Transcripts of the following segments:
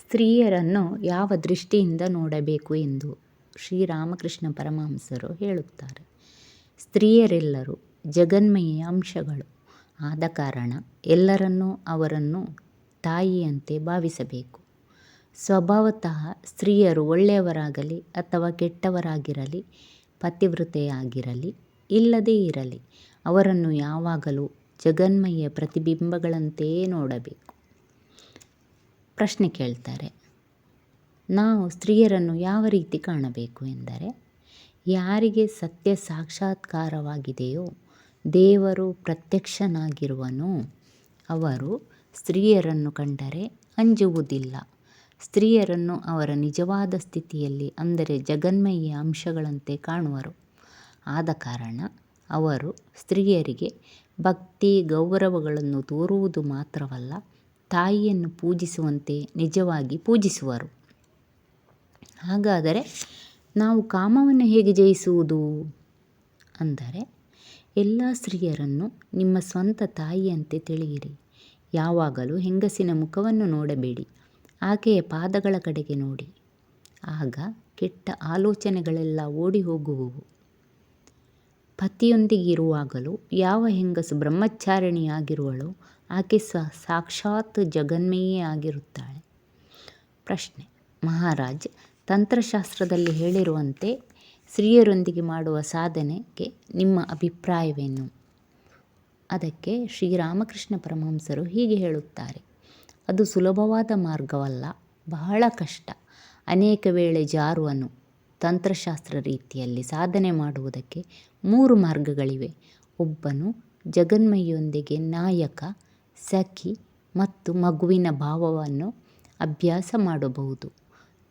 ಸ್ತ್ರೀಯರನ್ನು ಯಾವ ದೃಷ್ಟಿಯಿಂದ ನೋಡಬೇಕು ಎಂದು ಶ್ರೀರಾಮಕೃಷ್ಣ ಪರಮಹಂಸರು ಹೇಳುತ್ತಾರೆ. ಸ್ತ್ರೀಯರೆಲ್ಲರೂ ಜಗನ್ಮಯಿಯ ಅಂಶಗಳು ಆದ ಕಾರಣ ಎಲ್ಲರನ್ನೂ ಅವರನ್ನು ತಾಯಿಯಂತೆ ಭಾವಿಸಬೇಕು. ಸ್ವಭಾವತಃ ಸ್ತ್ರೀಯರು ಒಳ್ಳೆಯವರಾಗಲಿ ಅಥವಾ ಕೆಟ್ಟವರಾಗಿರಲಿ, ಪತಿವ್ರತೆಯಾಗಿರಲಿ ಇಲ್ಲದೇ ಇರಲಿ, ಅವರನ್ನು ಯಾವಾಗಲೂ ಜಗನ್ಮಯಿಯ ಪ್ರತಿಬಿಂಬಗಳಂತೆಯೇ ನೋಡಬೇಕು. ಪ್ರಶ್ನೆ ಕೇಳ್ತಾರೆ, ನಾವು ಸ್ತ್ರೀಯರನ್ನು ಯಾವ ರೀತಿ ಕಾಣಬೇಕು ಎಂದರೆ, ಯಾರಿಗೆ ಸತ್ಯ ಸಾಕ್ಷಾತ್ಕಾರವಾಗಿದೆಯೋ, ದೇವರು ಪ್ರತ್ಯಕ್ಷನಾಗಿರುವನೋ ಅವರು ಸ್ತ್ರೀಯರನ್ನು ಕಂಡರೆ ಅಂಜುವುದಿಲ್ಲ. ಸ್ತ್ರೀಯರನ್ನು ಅವರ ನಿಜವಾದ ಸ್ಥಿತಿಯಲ್ಲಿ, ಅಂದರೆ ಜಗನ್ಮಯಿಯ ಅಂಶಗಳಂತೆ ಕಾಣುವರು. ಆದ ಕಾರಣ ಅವರು ಸ್ತ್ರೀಯರಿಗೆ ಭಕ್ತಿ ಗೌರವಗಳನ್ನು ತೋರುವುದು ಮಾತ್ರವಲ್ಲ, ತಾಯಿಯನ್ನು ಪೂಜಿಸುವಂತೆ ನಿಜವಾಗಿ ಪೂಜಿಸುವರು. ಹಾಗಾದರೆ ನಾವು ಕಾಮವನ್ನು ಹೇಗೆ ಜಯಿಸುವುದು ಅಂದರೆ, ಎಲ್ಲ ಸ್ತ್ರೀಯರನ್ನು ನಿಮ್ಮ ಸ್ವಂತ ತಾಯಿಯಂತೆ ತಿಳಿಯಿರಿ. ಯಾವಾಗಲೂ ಹೆಂಗಸಿನ ಮುಖವನ್ನು ನೋಡಬೇಡಿ, ಆಕೆಯ ಪಾದಗಳ ಕಡೆಗೆ ನೋಡಿ. ಆಗ ಕೆಟ್ಟ ಆಲೋಚನೆಗಳೆಲ್ಲ ಓಡಿ ಹೋಗುವವು. ಪತಿಯೊಂದಿಗಿರುವಾಗಲೂ ಯಾವ ಹೆಂಗಸು ಬ್ರಹ್ಮಚಾರಿಣಿಯಾಗಿರುವಳೋ ಆಕೆ ಸಾಕ್ಷಾತ್ ಜಗನ್ಮಯಿಯೇ ಆಗಿರುತ್ತಾಳೆ. ಪ್ರಶ್ನೆ, ಮಹಾರಾಜ್, ತಂತ್ರಶಾಸ್ತ್ರದಲ್ಲಿ ಹೇಳಿರುವಂತೆ ಸ್ತ್ರೀಯರೊಂದಿಗೆ ಮಾಡುವ ಸಾಧನೆಗೆ ನಿಮ್ಮ ಅಭಿಪ್ರಾಯವೇನು? ಅದಕ್ಕೆ ಶ್ರೀರಾಮಕೃಷ್ಣ ಪರಮಹಂಸರು ಹೀಗೆ ಹೇಳುತ್ತಾರೆ, ಅದು ಸುಲಭವಾದ ಮಾರ್ಗವಲ್ಲ, ಬಹಳ ಕಷ್ಟ. ಅನೇಕ ವೇಳೆ ಜಾರುವನು. ತಂತ್ರಶಾಸ್ತ್ರ ರೀತಿಯಲ್ಲಿ ಸಾಧನೆ ಮಾಡುವುದಕ್ಕೆ 3 ಮಾರ್ಗಗಳಿವೆ. ಒಬ್ಬನು ಜಗನ್ಮಯಿಯೊಂದಿಗೆ ನಾಯಕ, ಸಖಿ ಮತ್ತು ಮಗುವಿನ ಭಾವವನ್ನು ಅಭ್ಯಾಸ ಮಾಡಬಹುದು.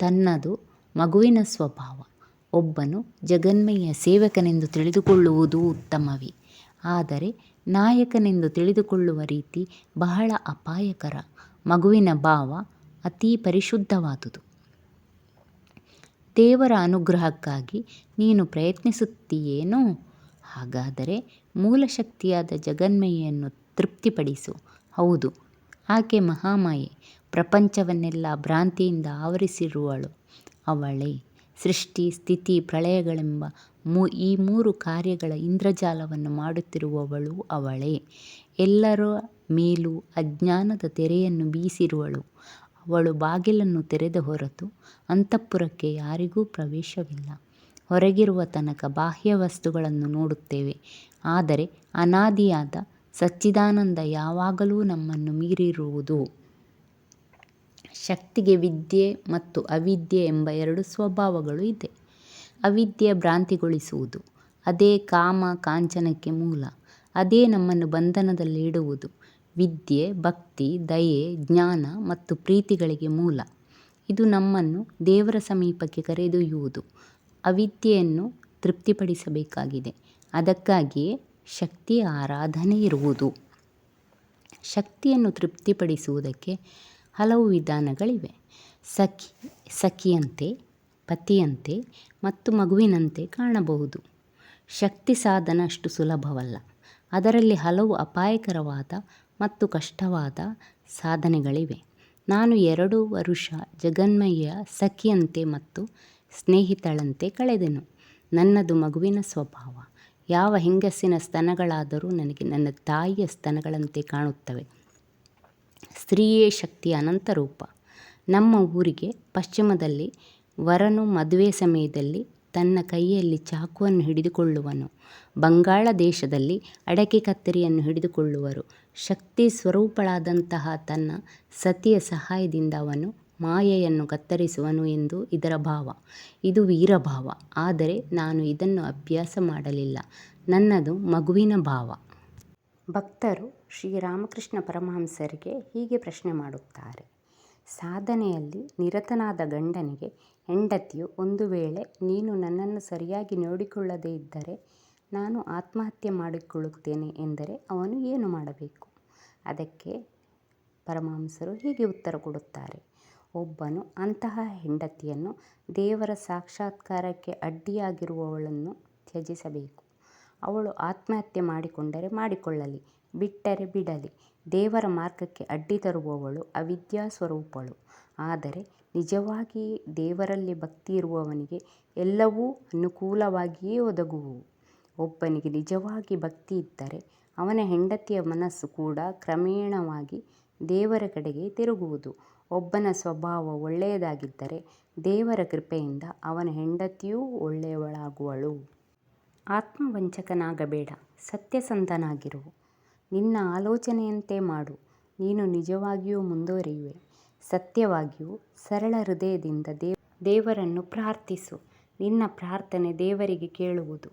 ತನ್ನದು ಮಗುವಿನ ಸ್ವಭಾವ. ಒಬ್ಬನು ಜಗನ್ಮಯಿಯ ಸೇವಕನೆಂದು ತಿಳಿದುಕೊಳ್ಳುವುದೂ ಉತ್ತಮವೇ. ಆದರೆ ನಾಯಕನೆಂದು ತಿಳಿದುಕೊಳ್ಳುವ ರೀತಿ ಬಹಳ ಅಪಾಯಕರ. ಮಗುವಿನ ಭಾವ ಅತೀ ಪರಿಶುದ್ಧವಾದುದು. ದೇವರ ಅನುಗ್ರಹಕ್ಕಾಗಿ ನೀನು ಪ್ರಯತ್ನಿಸುತ್ತೀಯೇನೋ? ಹಾಗಾದರೆ ಮೂಲಶಕ್ತಿಯಾದ ಜಗನ್ಮಯಿಯನ್ನು ತೃಪ್ತಿಪಡಿಸು. ಹೌದು, ಆಕೆ ಮಹಾಮಾಯೆ, ಪ್ರಪಂಚವನ್ನೆಲ್ಲ ಭ್ರಾಂತಿಯಿಂದ ಆವರಿಸಿರುವಳು. ಅವಳೇ ಸೃಷ್ಟಿ, ಸ್ಥಿತಿ, ಪ್ರಳಯಗಳೆಂಬ ಈ 3 ಕಾರ್ಯಗಳ ಇಂದ್ರಜಾಲವನ್ನು ಮಾಡುತ್ತಿರುವವಳು ಅವಳೇ. ಎಲ್ಲರ ಮೇಲೂ ಅಜ್ಞಾನದ ತೆರೆಯನ್ನು ಬೀಸಿರುವಳು. ಅವಳು ಬಾಗಿಲನ್ನು ತೆರೆದ ಹೊರತು ಅಂತಃಪುರಕ್ಕೆ ಯಾರಿಗೂ ಪ್ರವೇಶವಿಲ್ಲ. ಹೊರಗಿರುವ ತನಕ ಬಾಹ್ಯ ವಸ್ತುಗಳನ್ನು ನೋಡುತ್ತೇವೆ, ಆದರೆ ಅನಾದಿಯಾದ ಸಚ್ಚಿದಾನಂದ ಯಾವಾಗಲೂ ನಮ್ಮನ್ನು ಮೀರಿರುವುದು. ಶಕ್ತಿಗೆ ವಿದ್ಯೆ ಮತ್ತು ಅವಿದ್ಯೆ ಎಂಬ 2 ಸ್ವಭಾವಗಳು ಇದೆ. ಅವಿದ್ಯೆ ಭ್ರಾಂತಿಗೊಳಿಸುವುದು. ಅದೇ ಕಾಮ ಕಾಂಚನಕ್ಕೆ ಮೂಲ. ಅದೇ ನಮ್ಮನ್ನು ಬಂಧನದಲ್ಲಿ ಇಡುವುದು. ವಿದ್ಯೆ ಭಕ್ತಿ, ದಯೆ, ಜ್ಞಾನ ಮತ್ತು ಪ್ರೀತಿಗಳಿಗೆ ಮೂಲ. ಇದು ನಮ್ಮನ್ನು ದೇವರ ಸಮೀಪಕ್ಕೆ ಕರೆದೊಯ್ಯುವುದು. ಅವಿದ್ಯೆಯನ್ನು ತೃಪ್ತಿಪಡಿಸಬೇಕಾಗಿದೆ. ಅದಕ್ಕಾಗಿಯೇ ಶಕ್ತಿಯ ಆರಾಧನೆ ಇರುವುದು. ಶಕ್ತಿಯನ್ನು ತೃಪ್ತಿಪಡಿಸುವುದಕ್ಕೆ ಹಲವು ವಿಧಾನಗಳಿವೆ. ಸಖಿಯಂತೆ, ಪತಿಯಂತೆ ಮತ್ತು ಮಗುವಿನಂತೆ ಕಾಣಬಹುದು. ಶಕ್ತಿ ಸಾಧನ ಅಷ್ಟು ಸುಲಭವಲ್ಲ. ಅದರಲ್ಲಿ ಹಲವು ಅಪಾಯಕರವಾದ ಮತ್ತು ಕಷ್ಟವಾದ ಸಾಧನೆಗಳಿವೆ. ನಾನು 2 ವರುಷ ಜಗನ್ಮಯಿಯ ಸಖಿಯಂತೆ ಮತ್ತು ಸ್ನೇಹಿತಳಂತೆ ಕಳೆದೆನು. ನನ್ನದು ಮಗುವಿನ ಸ್ವಭಾವ. ಯಾವ ಹೆಂಗಸಿನ ಸ್ತನಗಳಾದರೂ ನನಗೆ ನನ್ನ ತಾಯಿಯ ಸ್ತನಗಳಂತೆ ಕಾಣುತ್ತವೆ. ಸ್ತ್ರೀಯೇ ಶಕ್ತಿಯ ಅನಂತ ರೂಪ. ನಮ್ಮ ಊರಿಗೆ ಪಶ್ಚಿಮದಲ್ಲಿ ವರನು ಮದುವೆ ಸಮಯದಲ್ಲಿ ತನ್ನ ಕೈಯಲ್ಲಿ ಚಾಕುವನ್ನು ಹಿಡಿದುಕೊಳ್ಳುವನು. ಬಂಗಾಳ ದೇಶದಲ್ಲಿ ಅಡಕೆ ಕತ್ತರಿಯನ್ನು ಹಿಡಿದುಕೊಳ್ಳುವರು. ಶಕ್ತಿ ಸ್ವರೂಪಳಾದಂತಹ ತನ್ನ ಸತಿಯ ಸಹಾಯದಿಂದ ಅವನು ಮಾಯೆಯನ್ನು ಕತ್ತರಿಸುವನು ಎಂದು ಇದರ ಭಾವ. ಇದು ವೀರಭಾವ. ಆದರೆ ನಾನು ಇದನ್ನು ಅಭ್ಯಾಸ ಮಾಡಲಿಲ್ಲ. ನನ್ನದು ಮಗುವಿನ ಭಾವ. ಭಕ್ತರು ಶ್ರೀರಾಮಕೃಷ್ಣ ಪರಮಹಂಸರಿಗೆ ಹೀಗೆ ಪ್ರಶ್ನೆ ಮಾಡುತ್ತಾರೆ, ಸಾಧನೆಯಲ್ಲಿ ನಿರತನಾದ ಗಂಡನಿಗೆ ಹೆಂಡತಿಯು ಒಂದು ವೇಳೆ ನೀನು ನನ್ನನ್ನು ಸರಿಯಾಗಿ ನೋಡಿಕೊಳ್ಳದೇ ಇದ್ದರೆ ನಾನು ಆತ್ಮಹತ್ಯೆ ಮಾಡಿಕೊಳ್ಳುತ್ತೇನೆ ಎಂದರೆ ಅವನು ಏನು ಮಾಡಬೇಕು? ಅದಕ್ಕೆ ಪರಮಹಂಸರು ಹೀಗೆ ಉತ್ತರ ಕೊಡುತ್ತಾರೆ, ಒಬ್ಬನು ಅಂತಹ ಹೆಂಡತಿಯನ್ನು, ದೇವರ ಸಾಕ್ಷಾತ್ಕಾರಕ್ಕೆ ಅಡ್ಡಿಯಾಗಿರುವವಳನ್ನು ತ್ಯಜಿಸಬೇಕು. ಅವಳು ಆತ್ಮಹತ್ಯೆ ಮಾಡಿಕೊಂಡರೆ ಮಾಡಿಕೊಳ್ಳಲಿ, ಬಿಟ್ಟರೆ ಬಿಡಲಿ. ದೇವರ ಮಾರ್ಗಕ್ಕೆ ಅಡ್ಡಿ ತರುವವಳು ಅವಿದ್ಯಾ ಸ್ವರೂಪಳು. ಆದರೆ ನಿಜವಾಗಿ ದೇವರಲ್ಲಿ ಭಕ್ತಿ ಇರುವವನಿಗೆ ಎಲ್ಲವೂ ಅನುಕೂಲವಾಗಿಯೇ ಒದಗುವುವು. ಒಬ್ಬನಿಗೆ ನಿಜವಾಗಿ ಭಕ್ತಿ ಇದ್ದರೆ ಅವನ ಹೆಂಡತಿಯ ಮನಸ್ಸು ಕೂಡ ಕ್ರಮೇಣವಾಗಿ ದೇವರ ಕಡೆಗೆ ತಿರುಗುವುದು. ಒಬ್ಬನ ಸ್ವಭಾವ ಒಳ್ಳೆಯದಾಗಿದ್ದರೆ ದೇವರ ಕೃಪೆಯಿಂದ ಅವನ ಹೆಂಡತಿಯೂ ಒಳ್ಳೆಯವಳಾಗುವಳು. ಆತ್ಮವಂಚಕನಾಗಬೇಡ, ಸತ್ಯಸಂಧನಾಗಿರು. ನಿನ್ನ ಆಲೋಚನೆಯಂತೆ ಮಾಡು, ನೀನು ನಿಜವಾಗಿಯೂ ಮುಂದುವರಿಯುವೆ. ಸತ್ಯವಾಗಿಯೂ ಸರಳ ಹೃದಯದಿಂದ ದೇವರನ್ನು ಪ್ರಾರ್ಥಿಸು, ನಿನ್ನ ಪ್ರಾರ್ಥನೆ ದೇವರಿಗೆ ಕೇಳುವುದು.